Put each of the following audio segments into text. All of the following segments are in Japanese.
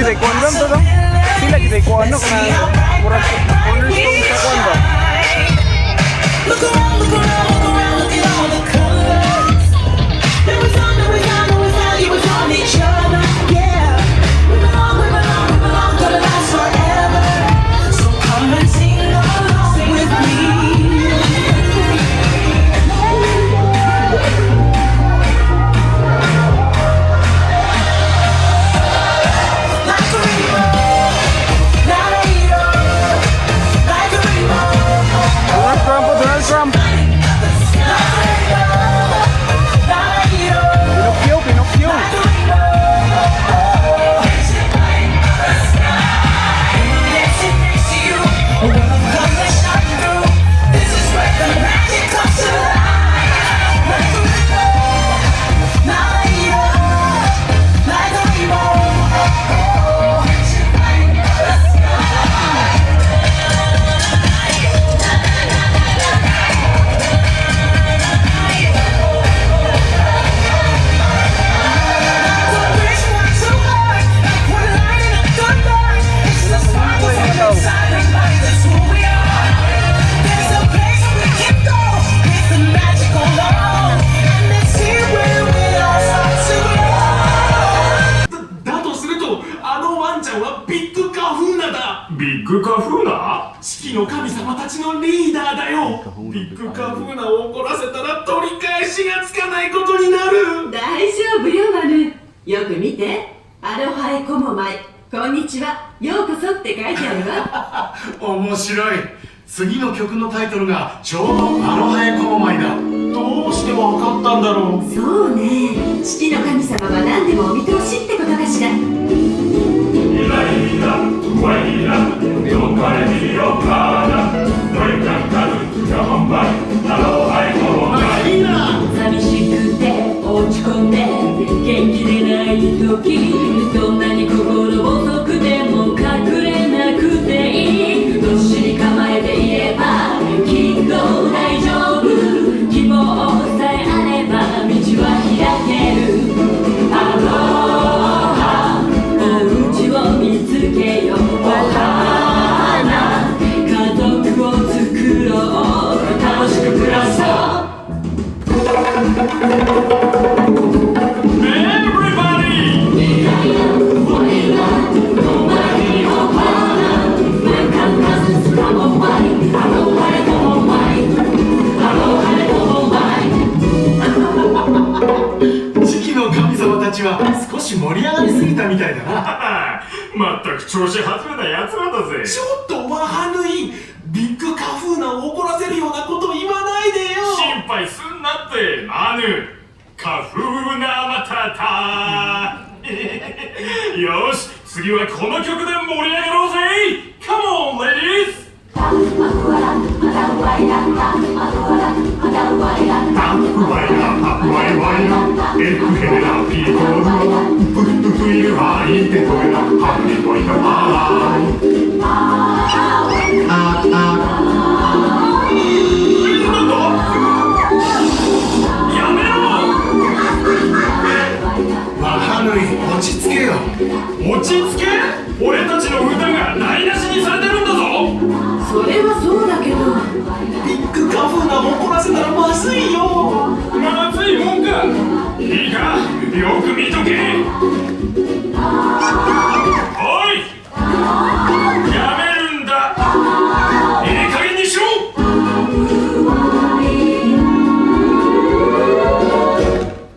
day kuan ram to dong. Sila gid ay kuan no kana murag cornerstone sa kuan ba. Look around, look around, look around, look at all the colors. There was on, there was on, there was on, you was on each other, yeah. We belong, we belong, we belong, gonna last forever. So come and sing along with me. Donald Trump. Pinocchio.ビッグカフーナ？四季の神様たちのリーダーだよ。ビッグカフーナを怒らせたら取り返しがつかないことになる。大丈夫よマル。よく見て。アロハエコモマイ、こんにちは、ようこそって書いてあるわ。面白い。次の曲のタイトルがちょうどアロハエコモマイだ。どうしてわかったんだろう。そうね、四季の神様は何でもお見通しってことかしら。寂しくて落ち込んで元気でない時、どんなに心細くても隠れなくていい。どっしり構えていればきっと大丈夫。希望さえあれば道は開ける。アロハお家を見つけよう。お花家族を作ろう。楽しく暮らそう。少し盛り上がりすぎたみたいだな。まったく調子外れたやつらだぜ。ちょっとワハヌイ、ビッグカフーナを怒らせるようなこと言わないでよ。心配すんなってマヌ。カフーナマタタよし、次はこの曲で盛り上がろうぜ。Come on ladies。落ち着けよ。落ち着け？俺たちの歌が台無しにされてるんだぞ。それはそうだけど、ビッグカフーナを怒らせたらまずいよ。まずいもんか。いいか、よく見とけ。おい、やめるんだ。いい加減にしろ。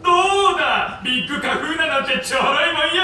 どうだ、ビッグカフーナなんてちょろいもんよ。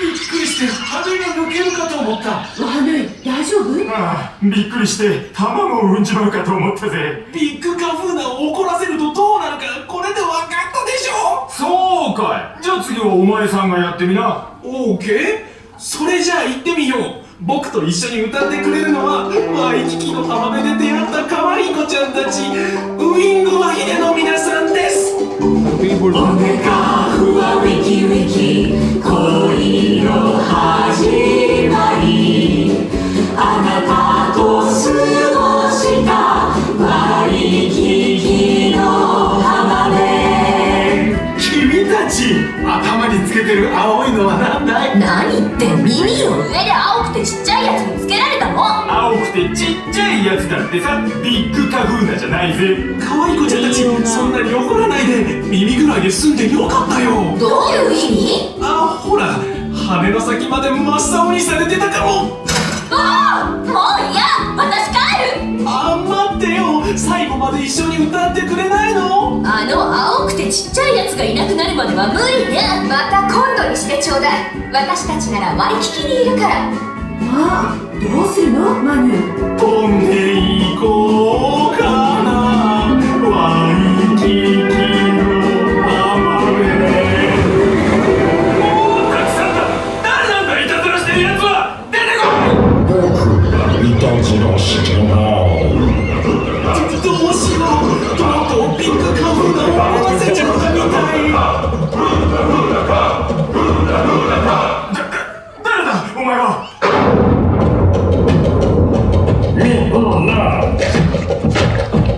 びっくりして羽が抜けるかと思った。ワハヌイ、大丈夫？ああ、びっくりして卵を産んじまうかと思ったぜ。ビッグカフーナを怒らせるとどうなるか、これで分かったでしょ。そうかい。じゃあ次はお前さんがやってみな。オーケー。それじゃあ行ってみよう。僕と一緒に歌ってくれるのはワイキキの浜辺で出会った可愛い子ちゃんたち、ウイングワヒデの皆さんです。オメガフはウィキウィキ、恋の始まり。あなたと過ごしたワイキキの浜辺。君たち頭につけてる青いのはなんだい？何って耳の上で青くてちっちゃいやつにつけられたの。青くてちっちゃいやつだってさ、ビッグカフーナじゃないぜ。可愛い子ちゃんたち、そんなに怒らないで。耳ぐらいで済んでよかったよ。どういう意味？あ、ほら、羽の先まで真っ青にされてたかも。ああ、もう嫌、私帰る。あ、待ってよ、最後まで一緒に歌ってくれないの？あの青くてちっちゃいやつがいなくなるまでは無理ね。また今度にしてちょうだい。私たちならワイキキにいるから。まあどうするのマヌ？飛んでいこうかな、ワイキキの浜辺。たくさんだ。誰なんだ、いたずらしてるやつは。出てこい。いたずらしてないどうしよう、とうとうビッグカフーナを終わらせちゃったみたい。誰だお前は。みんな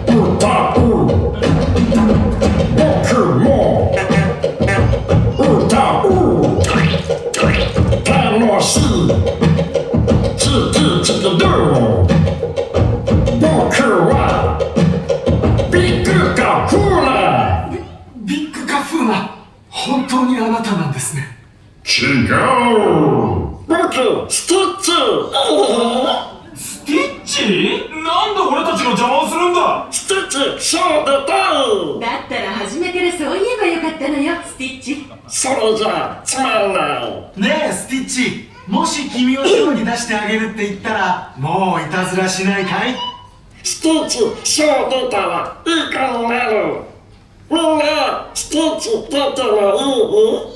歌う、僕も歌う、楽しいチキチキドゥ。僕はビッグカフーナ。ビッグカフーナ、本当にあなたなんですね。違う、僕スティッチ。スティッチ？なんで俺たちの邪魔をするんだ。スティッチ、そうだよ。だったら初めからそう言えばよかったのよ、スティッチ。それじゃつまんない。ねえスティッチ、もし君をショーに出してあげるって言ったら、もういたずらしないかい？スティッチ、ショー出たらいい子になる。みんなスティッチ出てもいい？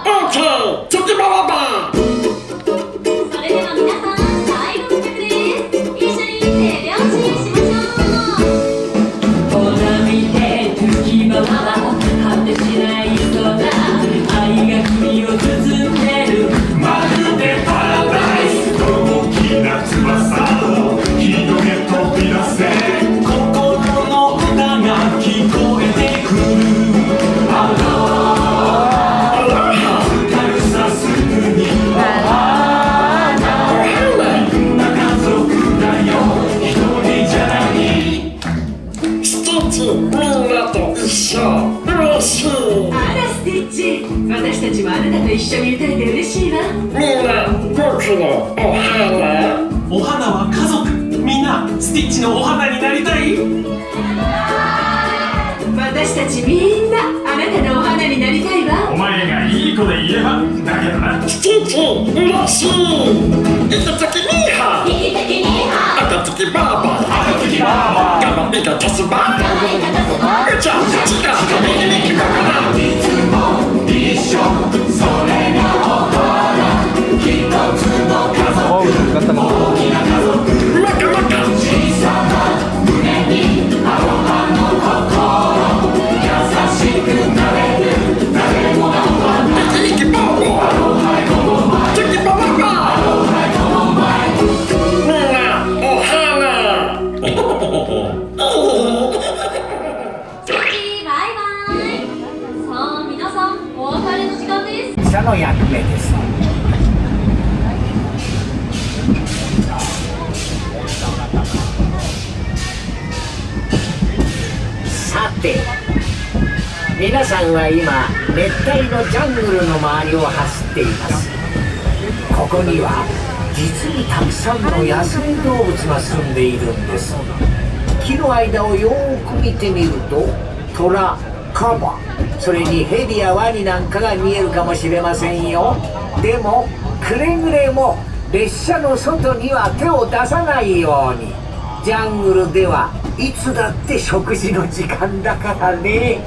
オーケー、チョキバババ。それでは皆さん、最後の曲です。一緒に手拍子しましょう。ほら見て月ばば果てしない空、愛が君を包んでる。まるでパラダイス、大きな翼を広げ飛び出せ。心の歌が聞こえてくる。恥ずかしさすぐにみんな家族だよ、一人じゃない。スティッチ、みんなと一緒、嬉しい。あらスティッチ、私たちもあなたと一緒に歌えて嬉しいわ。みんな僕のお花。お花は家族。みんなスティッチのお花になりたい？私たちみんなあなたのお花になりたいわ。お前がいい子で言えばだけどな。スティッチ、嬉しい。いただきには右手にハあかつきバーバー、赤月バーバー、ガバミが足すバー。うちゃちが右に決まらない。いつも一緒、それがお花。一つの家族、大きな家族。マカマカ小さな胸にアロハの心。優しくなれる誰もがお花。イキバーバー、アロハイコモマイ、チョキバババアロハイコモマイ。ー。みんなお花。バイバイ。さあ皆さん、お別れの時間です。医者の役目です。さて、皆さんは今熱帯のジャングルの周りを走っています。ここには実にたくさんの野生動物が住んでいるんです。木の間をよーく見てみると、トラ、カバ、それにヘビやワニなんかが見えるかもしれませんよ。でもくれぐれも列車の外には手を出さないように。ジャングルではいつだって食事の時間だからね。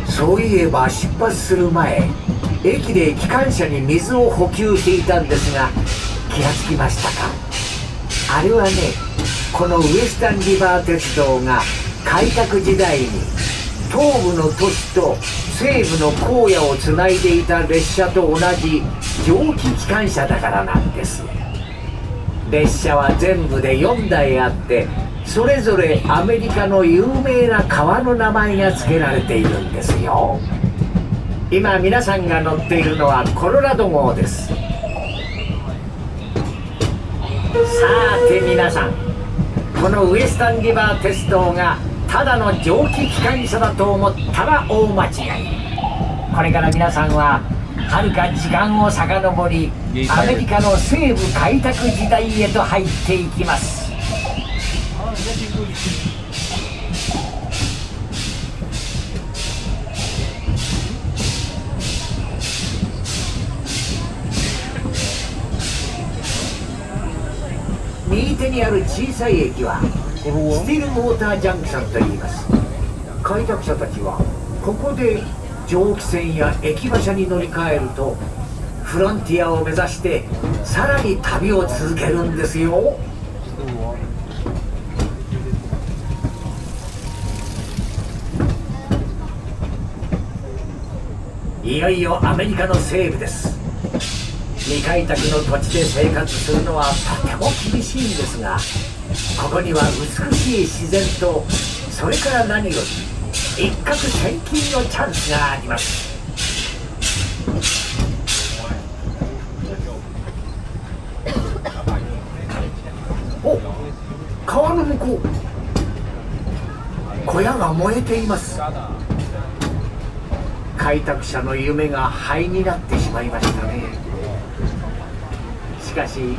そういえば出発する前、駅で機関車に水を補給していたんですが、気がつきましたか？あれはね、このウエスタンリバー鉄道が開拓時代に東部の都市と西部の荒野をつないでいた列車と同じ蒸気機関車だからなんです。列車は全部で4台あって、それぞれアメリカの有名な川の名前が付けられているんですよ。今皆さんが乗っているのはコロラド号です。さて皆さん、このウエスタンリバー鉄道がただの蒸気機関車だと思ったら大間違い。これから皆さんははるか時間を遡り、アメリカの西部開拓時代へと入っていきます。右手にある小さい駅はスティールモータージャンクションと言います。開拓者たちはここで蒸気船や駅馬車に乗り換えるとフロンティアを目指してさらに旅を続けるんですよ。いよいよアメリカの西部です。未開拓の土地で生活するのはとても厳しいんですが、ここには美しい自然と、それから何より一攫千金のチャンスがあります。お、川の向こう、小屋が燃えています。開拓者の夢が灰になってしまいましたね。しかし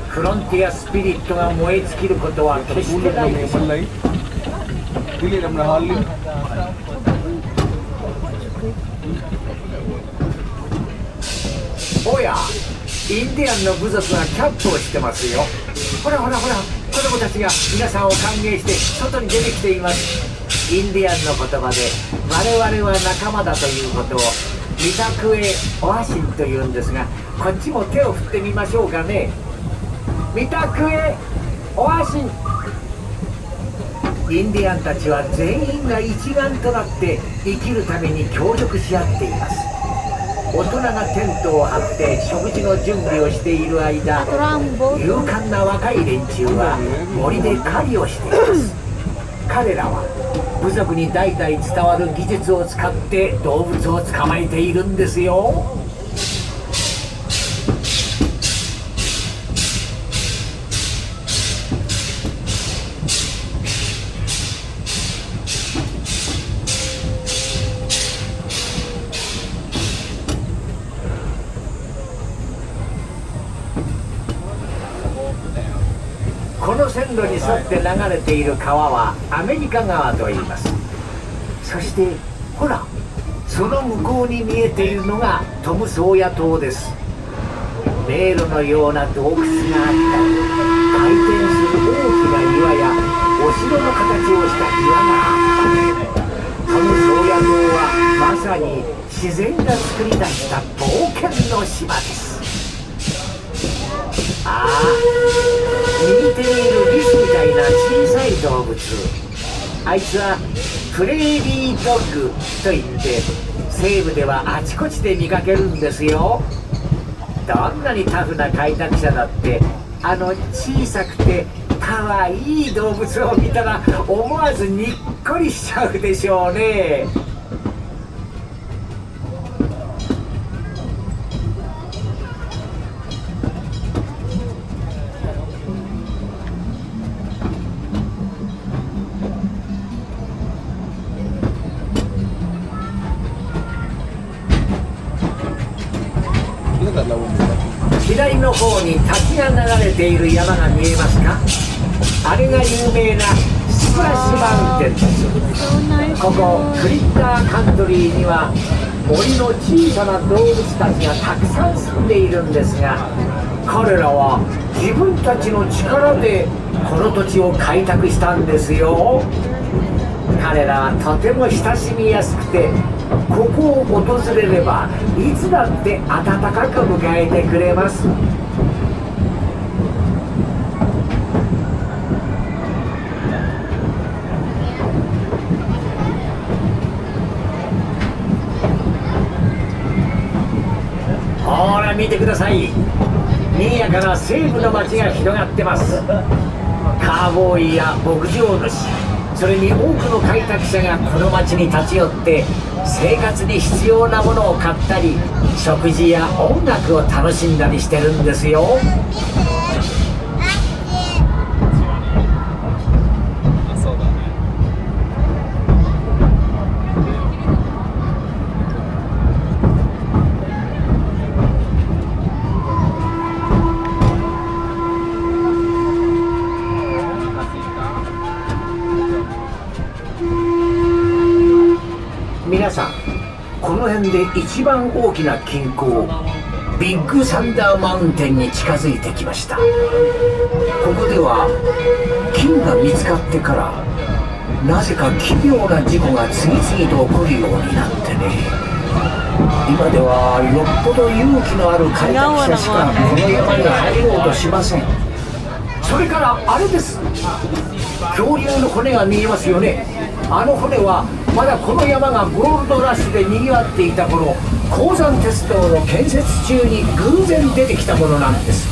フロンティアスピリットが燃え尽きることは決してないでしょう。おや、インディアンの部族がキャンプをしてますよ。ほらほらほら、子供たちが皆さんを歓迎して外に出てきています。インディアンの言葉で我々は仲間だということをミタクエオアシンというんですが、こっちも手を振ってみましょうかね。ミタクエオアシン。インディアンたちは全員が一丸となって生きるために協力し合っています。大人がテントを張って食事の準備をしている間、勇敢な若い連中は森で狩りをしています。彼らは部族に代々伝わる技術を使って動物を捕まえているんですよ。この線路に沿って流れている川はアメリカ川と言います。そしてほら、その向こうに見えているのがトムソーヤ島です。迷路のような洞窟があったり、回転する大きな岩やお城の形をした岩があったり、トムソーヤ島はまさに自然が作り出した冒険の島です。ああ、右手にいるリスみたいな小さい動物、あいつはプレーリードッグといって西部ではあちこちで見かけるんですよ。どんなにタフな開拓者だってあの小さくてかわいい動物を見たら思わずにっこりしちゃうでしょうね。左の方に滝が流れている山が見えますか。あれが有名なスプラッシュマウンテンです。ここクリッターカントリーには森の小さな動物たちがたくさん住んでいるんですが、彼らは自分たちの力でこの土地を開拓したんですよ。彼らはとても親しみやすくて、ここを訪れればいつだって温かく迎えてくれます。ほら見てください、賑やかな西部の街が広がってます。カーボーイや牧場主、それに多くの開拓者がこの町に立ち寄って生活に必要なものを買ったり、食事や音楽を楽しんだりしてるんですよ。そうだね。皆さん、この辺で一番大きな金鉱ビッグサンダーマウンテンに近づいてきました。ここでは金が見つかってからなぜか奇妙な事故が次々と起こるようになってね、今ではよっぽど勇気のある開拓者しかこの山に入ろうとしません。それからあれです、恐竜の骨が見えますよね。あの骨はまだこの山がゴールドラッシュでにぎわっていた頃、鉱山鉄道の建設中に偶然出てきたものなんです。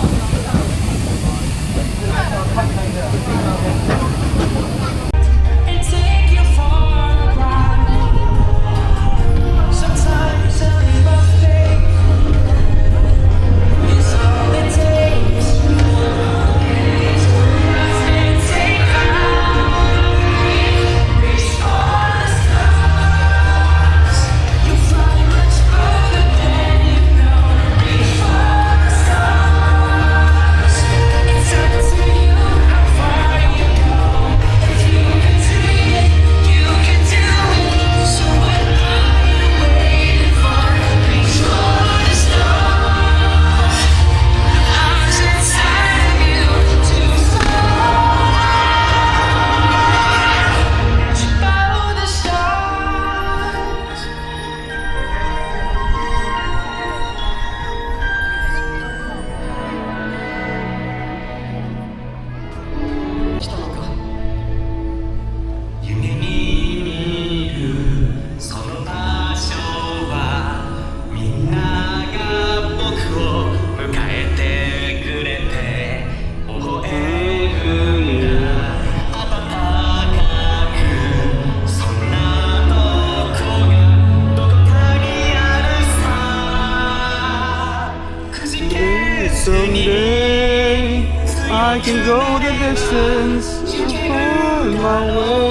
Someday I can go the distance and find my way.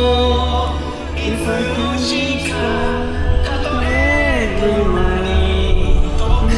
If I can just stop every night, look around, find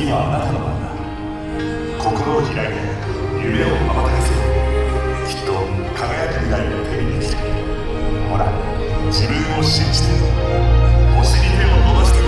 次はあなたの番だ。心を開いて夢を羽ばたかせよ。きっと輝く未来を手にできる。ほら、自分を信じて星に手を伸ばして